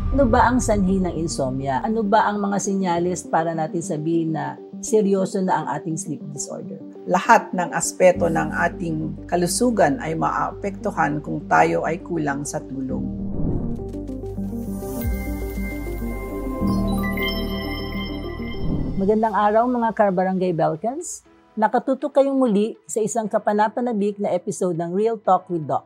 Ano ba ang sanhi ng insomnia? Ano ba ang mga senyales para natin sabihin na seryoso na ang ating sleep disorder? Lahat ng aspeto ng ating kalusugan ay maaapektuhan kung tayo ay kulang sa tulog. Magandang araw mga Car-Barangay Belkans. Nakatutok kayong muli sa isang kapanapanabik na episode ng Real Talk with Doc.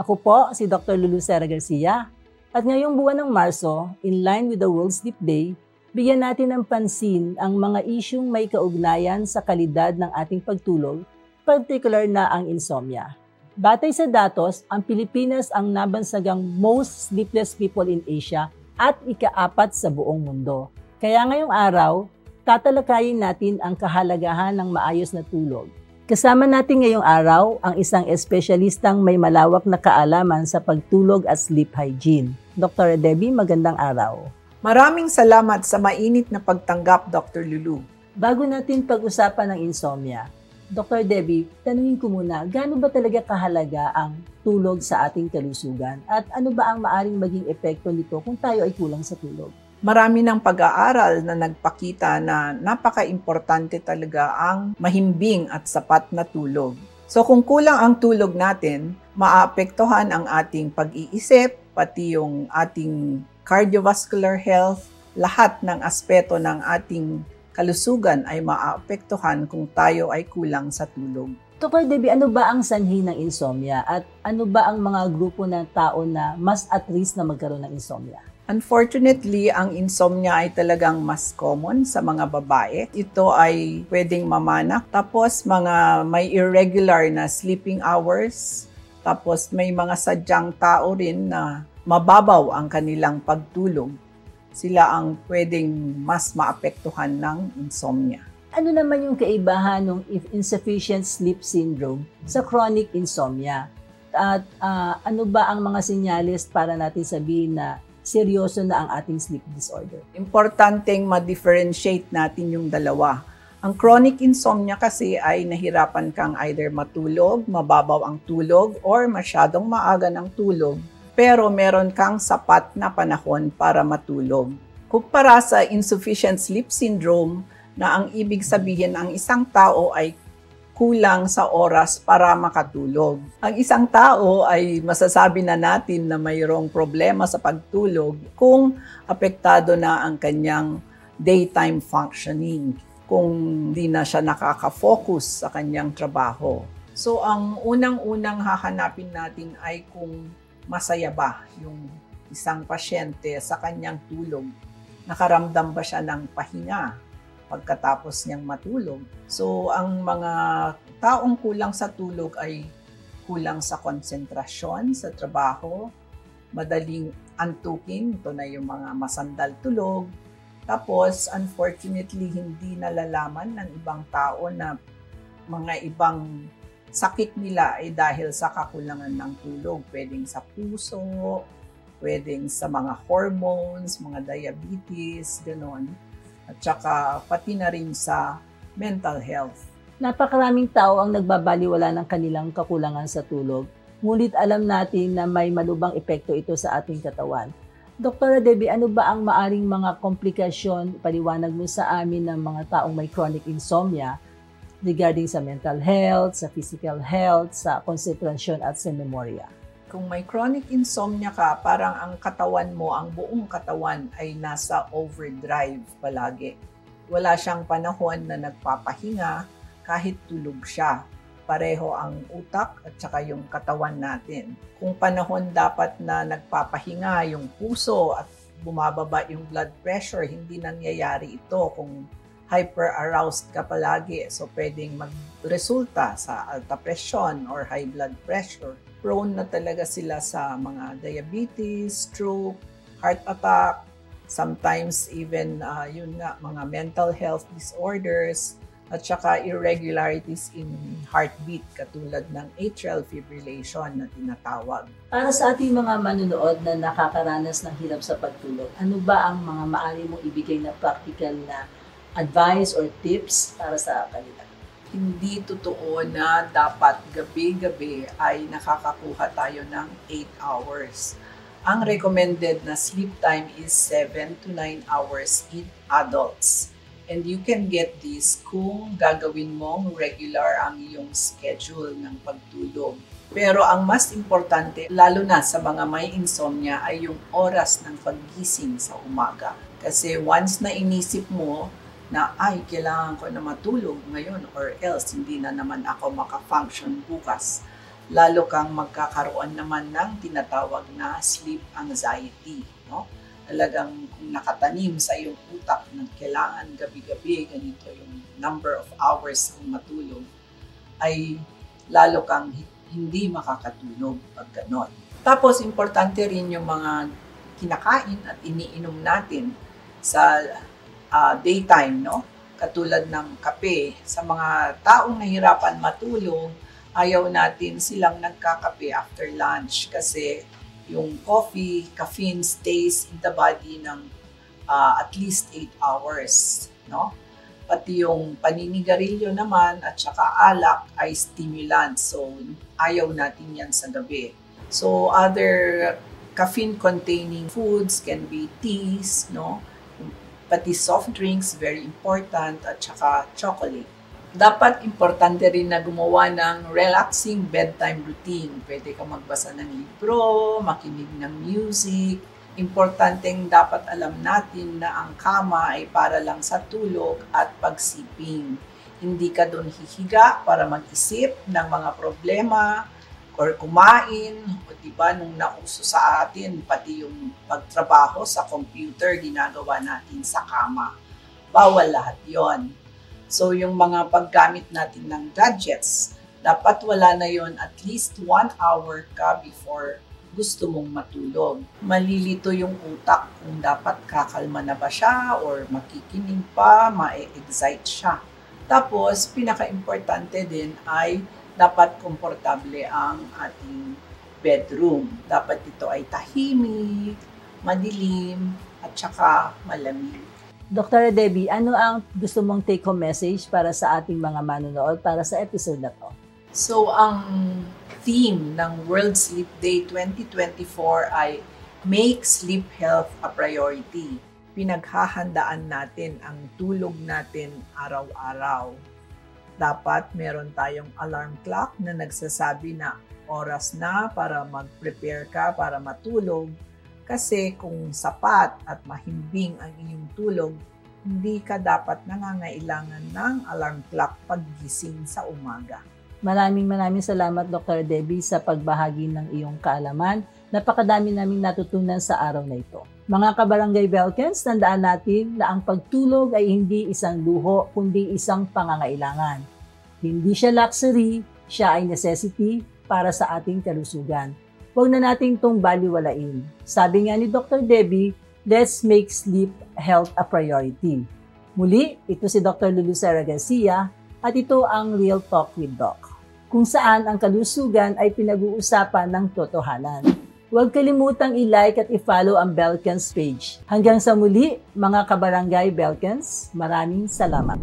Ako po si Dr. Lulu Sera Garcia. At ngayong buwan ng Marso, in line with the World Sleep Day, bigyan natin ng pansin ang mga isyung may kaugnayan sa kalidad ng ating pagtulog, particular na ang insomnia. Batay sa datos, ang Pilipinas ang nabansagang most sleepless people in Asia at ika-4 sa buong mundo. Kaya ngayong araw, tatalakayin natin ang kahalagahan ng maayos na tulog. Kasama natin ngayong araw ang isang espesyalistang may malawak na kaalaman sa pagtulog at sleep hygiene. Dr. Debbie, magandang araw. Maraming salamat sa mainit na pagtanggap, Dr. Lulu. Bago natin pag-usapan ng insomnia, Dr. Debbie, tanungin ko muna, gaano ba talaga kahalaga ang tulog sa ating kalusugan? At ano ba ang maaring maging epekto nito kung tayo ay kulang sa tulog? Marami ng pag-aaral na nagpakita na napaka-importante talaga ang mahimbing at sapat na tulog. So kung kulang ang tulog natin, maapektuhan ang ating pag-iisip, pati yung ating cardiovascular health, lahat ng aspeto ng ating kalusugan ay maapektuhan kung tayo ay kulang sa tulog. Dr. Debbie, ano ba ang sanhi ng insomnia at ano ba ang mga grupo ng tao na mas at risk na magkaroon ng insomnia? Unfortunately, ang insomnia ay talagang mas common sa mga babae. Ito ay pwedeng mamanak. Tapos may irregular na sleeping hours. Tapos may mga sadyang tao rin na mababaw ang kanilang pagtulog. Sila ang pwedeng mas maapektuhan ng insomnia. Ano naman yung kaibahan ng insufficient sleep syndrome sa chronic insomnia? At ano ba ang mga senyales para natin sabihin na seryoso na ang ating sleep disorder? Importanteng ma-differentiate natin yung dalawa. Ang chronic insomnia kasi ay nahirapan kang either matulog, mababaw ang tulog, or masyadong maaga ng tulog, pero meron kang sapat na panahon para matulog. Kumpara sa insufficient sleep syndrome, na ang ibig sabihin ang isang tao ay kulang sa oras para makatulog. Ang isang tao ay masasabi na natin na mayroong problema sa pagtulog kung apektado na ang kanyang daytime functioning, kung di na siya nakaka-focus sa kanyang trabaho. So ang unang-unang hahanapin natin ay kung masaya ba yung isang pasyente sa kanyang tulog. Nakaramdam ba siya ng pahinga pagkatapos niyang matulog? So, ang mga taong kulang sa tulog ay kulang sa konsentrasyon sa trabaho, madaling antukin, ito na yung mga masandal tulog. Tapos, unfortunately, hindi nalalaman ng ibang tao na mga ibang sakit nila ay dahil sa kakulangan ng tulog. Pwedeng sa puso, pwedeng sa mga hormones, mga diabetes, gano'n. At saka pati na rin sa mental health. Napakaraming tao ang nagbabaliwala ng kanilang kakulangan sa tulog. Ngunit alam natin na may malubhang epekto ito sa ating katawan. Dr. Debbie, ano ba ang maaring mga komplikasyon, paliwanag mo sa amin ng mga taong may chronic insomnia regarding sa mental health, sa physical health, sa konsentrasyon at sa memorya? Kung may chronic insomnia ka, parang ang katawan mo, ang buong katawan ay nasa overdrive palagi. Wala siyang panahon na nagpapahinga kahit tulog siya. Pareho ang utak at saka yung katawan natin. Kung panahon dapat na nagpapahinga yung puso at bumababa yung blood pressure, hindi nangyayari ito kung hyper-aroused ka palagi. So pwedeng magresulta sa alta presyon or high blood pressure. Prone na talaga sila sa mga diabetes, stroke, heart attack, sometimes even mga mental health disorders, at saka irregularities in heartbeat katulad ng atrial fibrillation na tinatawag. Para sa ating mga manunood na nakakaranas ng hirap sa pagtulog, ano ba ang mga maaari mong ibigay na practical na advice or tips para sa kanila? Hindi totoo na dapat gabi-gabi ay nakakakuha tayo ng 8 hours. Ang recommended na sleep time is 7 to 9 hours in adults. And you can get this kung gagawin mong regular ang iyong schedule ng pagtulog. Pero ang mas importante, lalo na sa mga may insomnia, ay yung oras ng paggising sa umaga. Kasi once na inisip mo na, ay, kailangan ko na matulog ngayon or else hindi na naman ako maka-function bukas, lalo kang magkakaroon naman ng tinatawag na sleep anxiety, no? Talagang kung nakatanim sa iyong utak na kailangan gabi-gabi, ganito yung number of hours kung matulog, ay lalo kang hindi makakatulog pag ganon. Tapos, importante rin yung mga kinakain at iniinom natin sa daytime, no? Katulad ng kape. Sa mga taong nahirapan matulog, ayaw natin silang nagkakape after lunch kasi yung coffee, caffeine stays in the body ng at least 8 hours, no? Pati yung paninigarilyo naman at saka alak ay stimulant. So, ayaw natin yan sa gabi. So, other caffeine-containing foods can be teas, no? Pati soft drinks, very important, at saka chocolate. Dapat importante rin na gumawa ng relaxing bedtime routine. Pwede ka magbasa ng libro, makinig ng music. Importanteng dapat alam natin na ang kama ay para lang sa tulog at pagsiping. Hindi ka doon hihiga para mag-isip ng mga problema or kumain. O diba, nung nauso sa atin, pati yung pagtrabaho sa computer, ginagawa natin sa kama. Bawal lahat yon. So, yung mga paggamit natin ng gadgets, dapat wala na yon at least 1 hour ka before gusto mong matulog. Malilito yung utak kung dapat kakalma na ba siya or makikinig pa, ma-excite siya. Tapos, pinaka-importante din ay dapat komportable ang ating bedroom. Dapat ito ay tahimik, madilim, at saka malamig. Dr. Debbie, ano ang gusto mong take-home message para sa ating mga manonood para sa episode na to? So, ang theme ng World Sleep Day 2024 ay Make Sleep Health a Priority. Pinaghahandaan natin ang tulog natin araw-araw. Dapat meron tayong alarm clock na nagsasabi na oras na para mag-prepare ka para matulog. Kasi kung sapat at mahimbing ang inyong tulog, hindi ka dapat nangangailangan ng alarm clock paggising sa umaga. Maraming salamat Dr. Debbie sa pagbahagi ng iyong kaalaman. Napakadami naming natutunan sa araw na ito. Mga kabarangay Belkens, tandaan natin na ang pagtulog ay hindi isang luho, kundi isang pangangailangan. Hindi siya luxury, siya ay necessity para sa ating kalusugan. Huwag na nating itong baliwalain. Sabi nga ni Dr. Debbie, let's make sleep health a priority. Muli, ito si Dr. Lulu Sara Garcia at ito ang Real Talk with Doc, kung saan ang kalusugan ay pinag-uusapan ng totohanan. Huwag kalimutang i-like at i-follow ang Belkens page. Hanggang sa muli, mga kabarangay Belkens, maraming salamat.